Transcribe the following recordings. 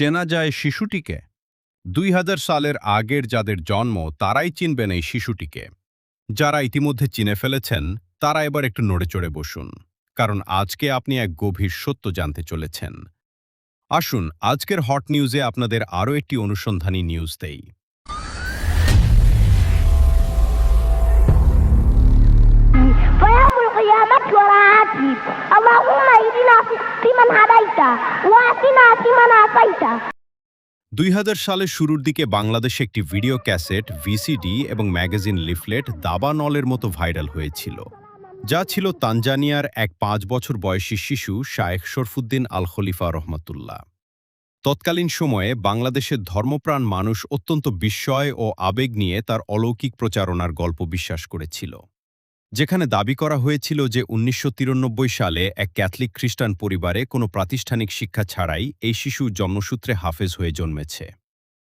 চেনা যায় শিশুটিকে? ২০০০ সালের আগের যাদের জন্ম তারাই চিনবেন এই শিশুটিকে। যারা ইতিমধ্যে চিনে ফেলেছেন তারা এবার একটু নড়েচড়ে বসুন, কারণ আজকে আপনি এক গভীর সত্য জানতে চলেছেন। আসুন আজকের হট নিউজে আপনাদের আরও একটি অনুসন্ধানী নিউজ দেই। فيوم القيامة ولا عتيب اللهم اهدنا فيمن هديت وآتنا فيمن عافيت। ২০০০ সালের শুরুর দিকে বাংলাদেশে একটি ভিডিও ক্যাসেট, ভিসিডি এবং ম্যাগাজিন লিফলেট দাবানলের মতো ভাইরাল হয়েছিল, যা ছিল তানজানিয়ার এক ৫ বছর বয়সী শিশু শায়েখ শরফুদ্দিন আল খলিফা রহমাতুল্লাহ। তৎকালীন সময়ে বাংলাদেশের ধর্মপ্রাণ মানুষ অত্যন্ত বিস্ময় ও আবেগ নিয়ে তার অলৌকিক প্রচারণার গল্প বিশ্বাস করেছিল, যেখানে দাবি করা হয়েছিল যে ১৯৯৩ সালে এক ক্যাথলিক খ্রিস্টান পরিবারে কোনো প্রাতিষ্ঠানিক শিক্ষা ছাড়াই এই শিশু জন্মসূত্রে হাফেজ হয়ে জন্মেছে।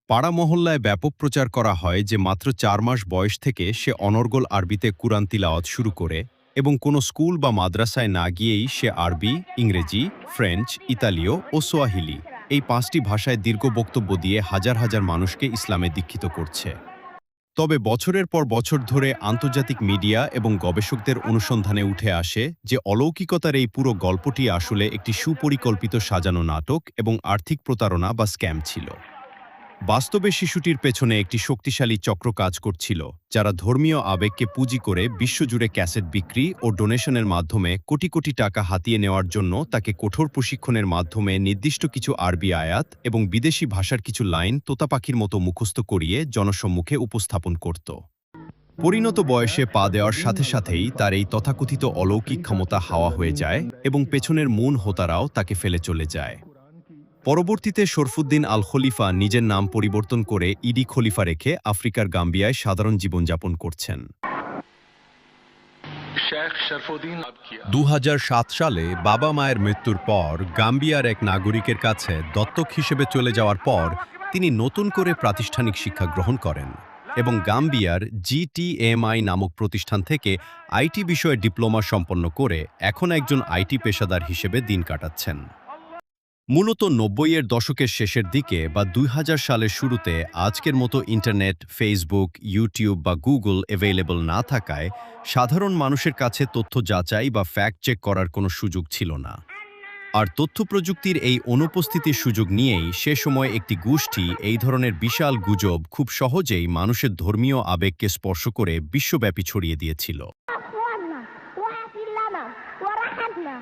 পাড়া মহল্লায় ব্যাপক প্রচার করা হয় যে মাত্র ৪ মাস বয়স থেকে সে অনর্গল আরবিতে কুরআন তিলাওয়াত শুরু করে এবং কোনো স্কুল বা মাদ্রাসায় না গিয়েই সে আরবি, ইংরেজি, ফ্রেঞ্চ, ইতালীয় ও সোয়াহিলি এই ৫টি ভাষায় দীর্ঘ বক্তব্য দিয়ে হাজার হাজার মানুষকে ইসলামে দীক্ষিত করছে। তবে বছরের পর বছর ধরে আন্তর্জাতিক মিডিয়া এবং গবেষকদের অনুসন্ধানে উঠে আসে যে অলৌকিকতার এই পুরো গল্পটি আসলে একটি সুপরিকল্পিত সাজানো নাটক এবং আর্থিক প্রতারণা বা স্ক্যাম ছিল। বাস্তবে শিশুটির পেছনে একটি শক্তিশালী চক্র কাজ করছিল, যারা ধর্মীয় আবেগকে পুঁজি করে বিশ্বজুড়ে ক্যাসেট বিক্রি ও ডোনেশনের মাধ্যমে কোটি কোটি টাকা হাতিয়ে নেওয়ার জন্য তাকে কঠোর প্রশিক্ষণের মাধ্যমে নির্দিষ্ট কিছু আরবি আয়াত এবং বিদেশি ভাষার কিছু লাইন তোতা পাখির মতো মুখস্থ করিয়ে জনসম্মুখে উপস্থাপন করত। পরিণত বয়সে পা দেওয়ার সাথে সাথেই তার এই তথাকথিত অলৌকিক ক্ষমতা হাওয়া হয়ে যায় এবং পেছনের মূল হোতারাও তাকে ফেলে চলে যায়। পরবর্তীতে শরফুদ্দিন আল খলিফা নিজের নাম পরিবর্তন করে ইডি খলিফা রেখে আফ্রিকার গাম্বিয়ায় সাধারণ জীবনযাপন করছেন। ২০০৭ সালে বাবা মায়ের মৃত্যুর পর গাম্বিয়ার এক নাগরিকের কাছে দত্তক হিসেবে চলে যাওয়ার পর তিনি নতুন করে প্রাতিষ্ঠানিক শিক্ষা গ্রহণ করেন এবং গাম্বিয়ার GTMI নামক প্রতিষ্ঠান থেকে আইটি বিষয়ে ডিপ্লোমা সম্পন্ন করে এখন একজন আইটি পেশাদার হিসেবে দিন কাটাচ্ছেন। মূলত ৯০-এর দশকের শেষের দিকে বা ২০০০ সালের শুরুতে আজকের মতো ইন্টারনেট, ফেসবুক, ইউটিউব বা গুগল অ্যাভেলেবল না থাকায় সাধারণ মানুষের কাছে তথ্য যাচাই বা ফ্যাক্ট চেক করার কোনো সুযোগ ছিল না। আর তথ্য প্রযুক্তির এই অনুপস্থিতির সুযোগ নিয়েই সে সময় একটি গোষ্ঠী এই ধরনের বিশাল গুজব খুব সহজেই মানুষের ধর্মীয় আবেগকে স্পর্শ করে বিশ্বব্যাপী ছড়িয়ে দিয়েছিল। أخوانا واغفر لنا وارحمنا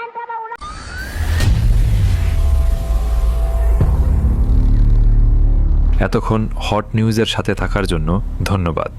أنت مولانا। এতক্ষণ হট নিউজের সাথে থাকার জন্য ধন্যবাদ।